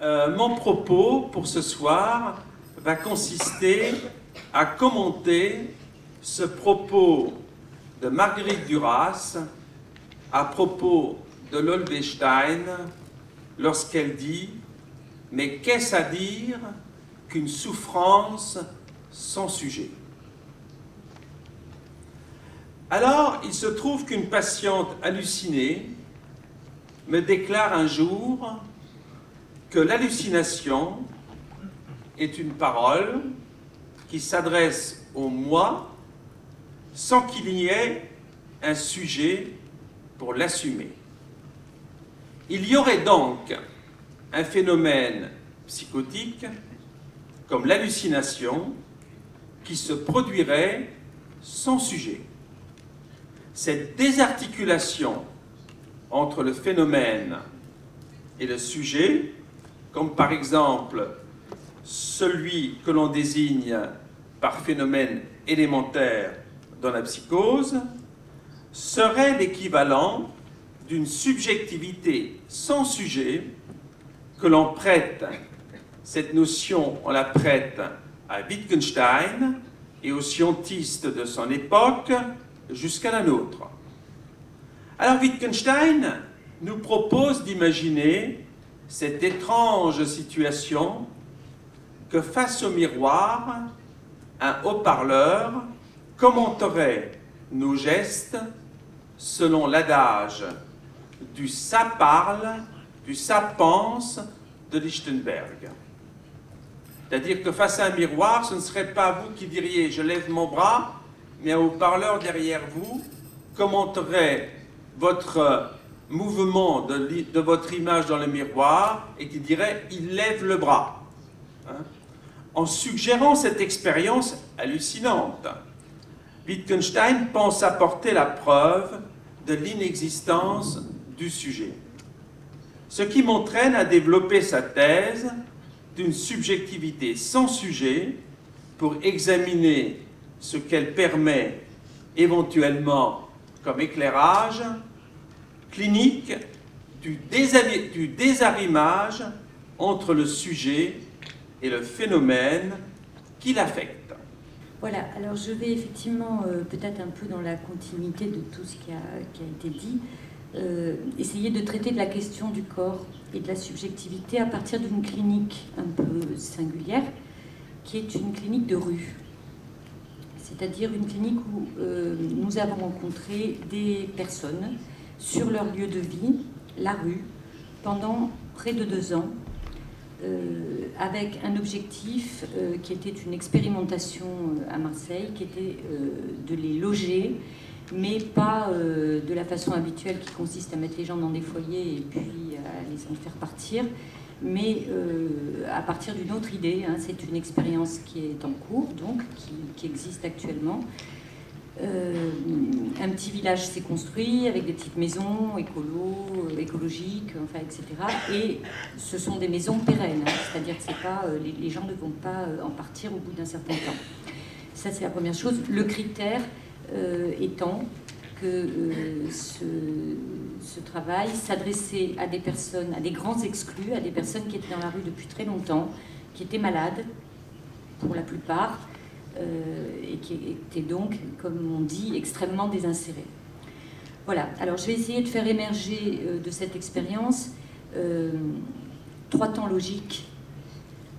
mon propos pour ce soir va consister à commenter ce propos de Marguerite Duras à propos de l'Olvestein lorsqu'elle dit « Mais qu'est-ce à dire qu'une souffrance sans sujet ?» Alors, il se trouve qu'une patiente hallucinée me déclare un jour que l'hallucination est une parole qui s'adresse au moi sans qu'il y ait un sujet pour l'assumer. Il y aurait donc un phénomène psychotique comme l'hallucination qui se produirait sans sujet. Cette désarticulation entre le phénomène et le sujet, comme par exemple celui que l'on désigne par phénomène élémentaire dans la psychose, serait l'équivalent d'une subjectivité sans sujet que l'on prête. Cette notion, on la prête à Wittgenstein et aux scientistes de son époque jusqu'à la nôtre. Alors Wittgenstein nous propose d'imaginer cette étrange situation que face au miroir, un haut-parleur commenterait nos gestes selon l'adage du « ça parle », du « ça pense » de Lichtenberg. C'est-à-dire que face à un miroir, ce ne serait pas vous qui diriez « je lève mon bras », mais un haut-parleur derrière vous commenterait votre mouvement de votre image dans le miroir et qui dirait « il lève le bras ». En suggérant cette expérience hallucinante, Wittgenstein pense apporter la preuve de l'inexistence du sujet. Ce qui m'entraîne à développer sa thèse d'une subjectivité sans sujet pour examiner ce qu'elle permet éventuellement comme éclairage clinique du désarrimage entre le sujet et le phénomène qui l'affecte. Voilà, alors je vais effectivement, peut-être un peu dans la continuité de tout ce qui a été dit, essayer de traiter de la question du corps et de la subjectivité à partir d'une clinique un peu singulière, qui est une clinique de rue. C'est-à-dire une clinique où nous avons rencontré des personnes sur leur lieu de vie, la rue, pendant près de 2 ans, avec un objectif qui était une expérimentation à Marseille, qui était de les loger, mais pas de la façon habituelle qui consiste à mettre les gens dans des foyers et puis à les en faire partir, mais à partir d'une autre idée. C'est une expérience qui est en cours, donc, qui existe actuellement. Un petit village s'est construit avec des petites maisons écologiques, enfin, etc. Et ce sont des maisons pérennes, c'est-à-dire que c'est pas, les gens ne vont pas en partir au bout d'un certain temps. Ça, c'est la première chose. Le critère étant que ce travail s'adressait à des personnes, à des grands exclus, à des personnes qui étaient dans la rue depuis très longtemps, qui étaient malades, pour la plupart, et qui étaient donc, comme on dit, extrêmement désinsérés. Voilà, alors je vais essayer de faire émerger de cette expérience 3 temps logiques.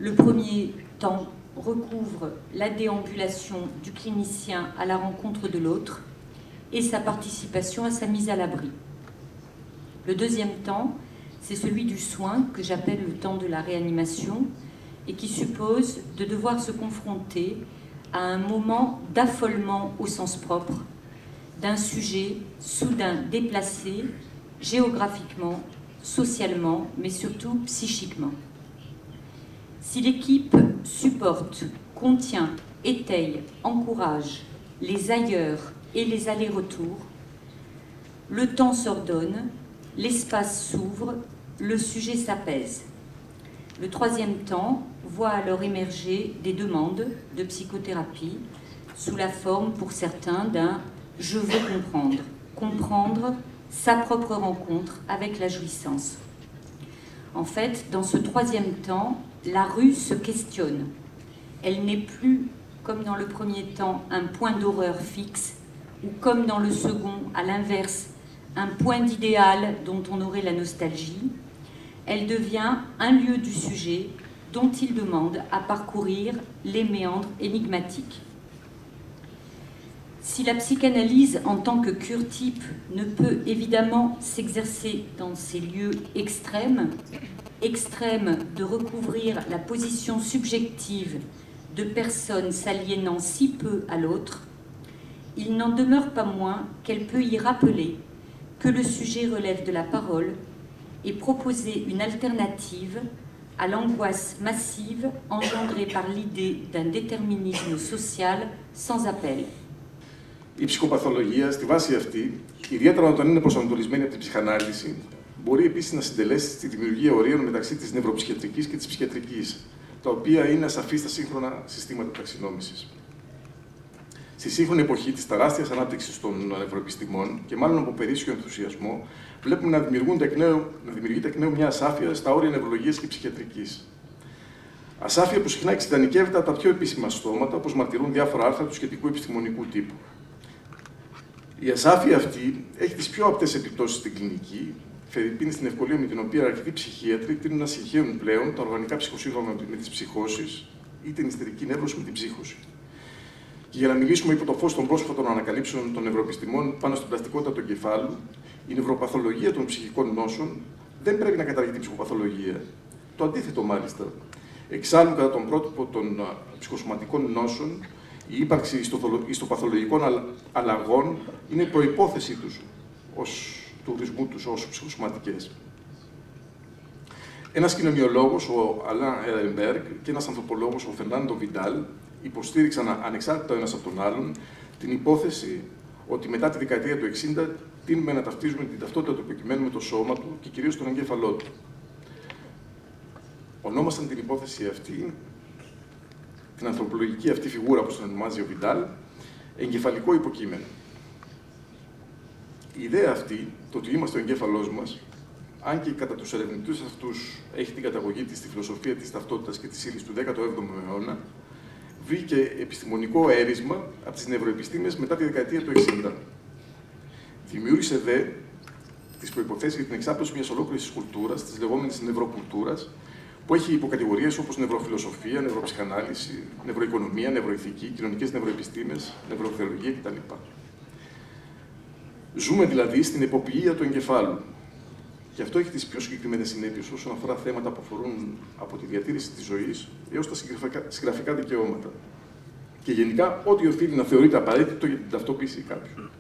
Le premier temps recouvre la déambulation du clinicien à la rencontre de l'autre et sa participation à sa mise à l'abri. Le deuxième temps, c'est celui du soin, que j'appelle le temps de la réanimation, et qui suppose de devoir se confronter à un moment d'affolement au sens propre, d'un sujet soudain déplacé, géographiquement, socialement, mais surtout psychiquement. Si l'équipe supporte, contient, étaye, encourage les ailleurs et les allers-retours, le temps s'ordonne, l'espace s'ouvre, le sujet s'apaise. Le troisième temps voit alors émerger des demandes de psychothérapie sous la forme, pour certains, d'un « je veux comprendre », comprendre sa propre rencontre avec la jouissance. En fait, dans ce troisième temps, la rue se questionne. Elle n'est plus, comme dans le premier temps, un point d'horreur fixe, ou comme dans le second, à l'inverse, un point d'idéal dont on aurait la nostalgie. Elle devient un lieu du sujet dont il demande à parcourir les méandres énigmatiques. Si la psychanalyse en tant que cure-type ne peut évidemment s'exercer dans ces lieux extrêmes, extrêmes de recouvrir la position subjective de personnes s'aliénant si peu à l'autre, il n'en demeure pas moins qu'elle peut y rappeler que le sujet relève de la parole et proposer une alternative à l'angoisse massive engendrée par l'idée d'un déterminisme social sans appel. Η ψυχοπαθολογία στη βάση αυτή, ιδιαίτερα όταν είναι προσανατολισμένη από την ψυχανάλυση, μπορεί επίσης να συντελέσει τη δημιουργία ορίων μεταξύ της νευροψυχιατρικής και της ψυχιατρικής, τα οποία είναι ασαφή στα σύγχρονα συστήματα ταξινόμησης. Στη σύγχρονη εποχή της τεράστιας ανάπτυξης των νευροεπιστημών και μάλλον από περίσσιο ενθουσιασμό, βλέπουμε να δημιουργείται εκ νέου μια ασάφεια στα όρια νευρολογίας και ψυχιατρικής. Ασάφεια που συχνά εξειδανικεύεται από τα πιο επίσημα στόματα, όπως μαρτυρούν διάφορα άρθρα του σχετικού επιστημονικού τύπου. Η ασάφεια αυτή έχει τις πιο απτές επιπτώσεις στην κλινική, φερειπίν στην ευκολία με την οποία αρκετοί ψυχίατροι τείνουν να συγχαίουν πλέον τα οργανικά ψυχοσύνδρομα με τις ψυχώσεις ή την ιστερική νεύρωση με την ψύχωση. Και για να μιλήσουμε υπό το φως των πρόσφατων ανακαλύψεων των νευροεπιστημών πάνω στην πλαστικότητα του εγκεφάλου, η νευροπαθολογία των ψυχικών νόσων δεν πρέπει να καταργεί την ψυχοπαθολογία. Το αντίθετο, μάλιστα. Εξάλλου, κατά τον πρότυπο των ψυχοσωματικών νόσων, η ύπαρξη ιστοπαθολογικών αλλαγών είναι προϋπόθεσή τους του ορισμού τους ως ψυχοσωματικές. Ένας κοινωνιολόγος, ο Αλάν Ερενμπέργκ, και ένας ανθρωπολόγος, ο Φερνάντο Βιντάλ, υποστήριξαν ανεξάρτητα ο ένας από τον άλλον την υπόθεση ότι μετά τη δεκαετία του 60 τείνουμε να ταυτίζουμε την ταυτότητα του υποκειμένου με το σώμα του και κυρίως τον εγκέφαλό του. Ονόμασαν την υπόθεση αυτή, την ανθρωπολογική αυτή φιγούρα, όπως την ονομάζει ο Βιντάλ, εγκεφαλικό υποκείμενο. Η ιδέα αυτή, το ότι είμαστε ο εγκέφαλός μας, αν και κατά τους ερευνητές αυτούς έχει την καταγωγή της στη φιλοσοφία της ταυτότητας και της ύλης του 17ου αιώνα, βρήκε επιστημονικό έρισμα από τις νευροεπιστήμες μετά τη δεκαετία του 60. Δημιούργησε δε τις προϋποθέσεις για την εξάπλωση μιας ολόκληρης κουλτούρας, της λεγόμενης νευροκουλτούρας, που έχει υποκατηγορίες όπως νευροφιλοσοφία, νευροψυχανάλυση, νευροοικονομία, νευροηθική, κοινωνικές νευροεπιστήμες, νευροθεολογία κτλ. Ζούμε δηλαδή στην εποποιία του εγκεφάλου. Και αυτό έχει τις πιο συγκεκριμένες συνέπειες όσον αφορά θέματα που αφορούν από τη διατήρηση της ζωής έως τα συγγραφικά δικαιώματα. Και γενικά, ό,τι οφείλει να θεωρείται απαραίτητο για την ταυτοποίηση κάποιου.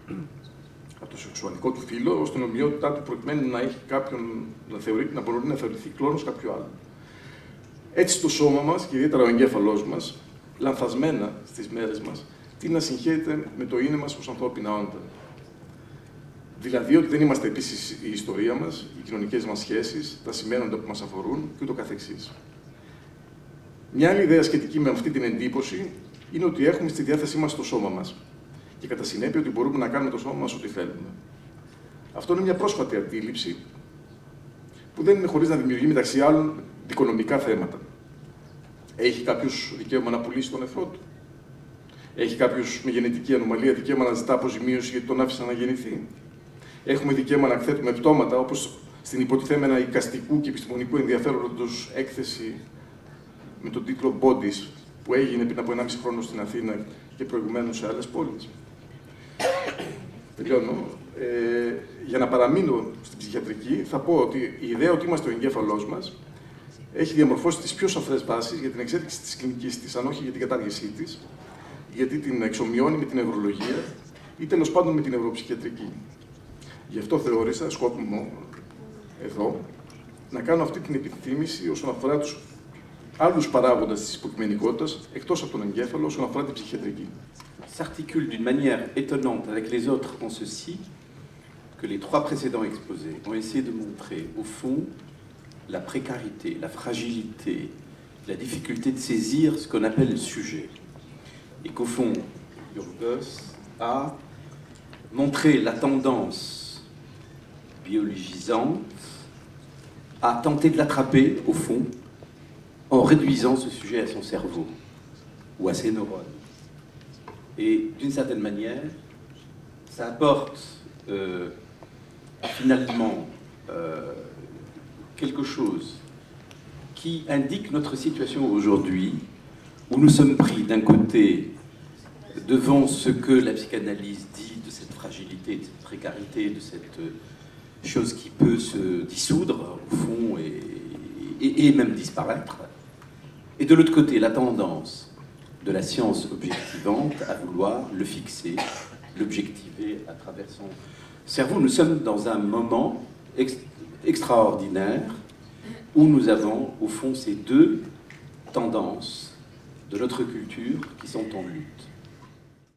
Από το σεξουαλικό του φύλο ως την ομοιότητά του, προκειμένου να έχει κάποιον να μπορεί να θεωρηθεί κλόνος κάποιου άλλου. Έτσι, το σώμα μας και ιδιαίτερα ο εγκέφαλός μας, λανθασμένα στις μέρες μας, τι να συγχαίρεται με το είναι μας ως ανθρώπινα όντα. Δηλαδή ότι δεν είμαστε επίσης η ιστορία μας, οι κοινωνικές μας σχέσεις, τα σημαίνοντα που μας αφορούν και ούτω καθεξής. Μια άλλη ιδέα σχετική με αυτή την εντύπωση είναι ότι έχουμε στη διάθεσή μας το σώμα μας και κατά συνέπεια ότι μπορούμε να κάνουμε το σώμα μας ό,τι θέλουμε. Αυτό είναι μια πρόσφατη αντίληψη που δεν είναι χωρίς να δημιουργεί μεταξύ άλλων δικονομικά θέματα. Έχει κάποιος δικαίωμα να πουλήσει τον εχθρό του? Έχει κάποιος με γενετική ανομαλία δικαίωμα να ζητά αποζημίωση γιατί τον άφησε να γεννηθεί? Έχουμε δικαίωμα να εκθέτουμε πτώματα, όπως στην υποτιθέμενα εικαστικού και επιστημονικού ενδιαφέροντος έκθεση με τον τίτλο Bodies, που έγινε πριν από 1,5 χρόνο στην Αθήνα και προηγουμένως σε άλλες πόλεις. Τελειώνω. Για να παραμείνω στην ψυχιατρική, θα πω ότι η ιδέα ότι είμαστε ο εγκέφαλός μας έχει διαμορφώσει τις πιο σαφές βάσεις για την εξέλιξη της κλινικής της, αν όχι για την κατάργησή της, γιατί την εξομοιώνει με την νευρολογία ή τέλος πάντων με την νευροψυχιατρική. Γι' αυτό θεώρησα σκόπιμο εδώ να κάνω αυτή την επιθύμηση όσον αφορά τους άλλους παράγοντες της υποκειμενικότητας, εκτός από τον εγκέφαλο, όσον αφορά την ψυχιατρική. S'articule d'une manière étonnante avec les autres en ceci que les trois précédents exposés ont essayé de montrer, au fond, la précarité, la fragilité, la difficulté de saisir ce qu'on appelle le sujet. Et qu'au fond, Yorgos a montré la tendance biologisante à tenter de l'attraper, au fond, en réduisant ce sujet à son cerveau ou à ses neurones. Et d'une certaine manière, ça apporte finalement quelque chose qui indique notre situation aujourd'hui, où nous sommes pris d'un côté devant ce que la psychanalyse dit de cette fragilité, de cette précarité, de cette chose qui peut se dissoudre au fond et même disparaître, et de l'autre côté la tendance de la science objectivante à vouloir le fixer, l'objectiver à travers son cerveau. Nous sommes dans un moment extraordinaire où nous avons au fond ces deux tendances de notre culture qui sont en lutte.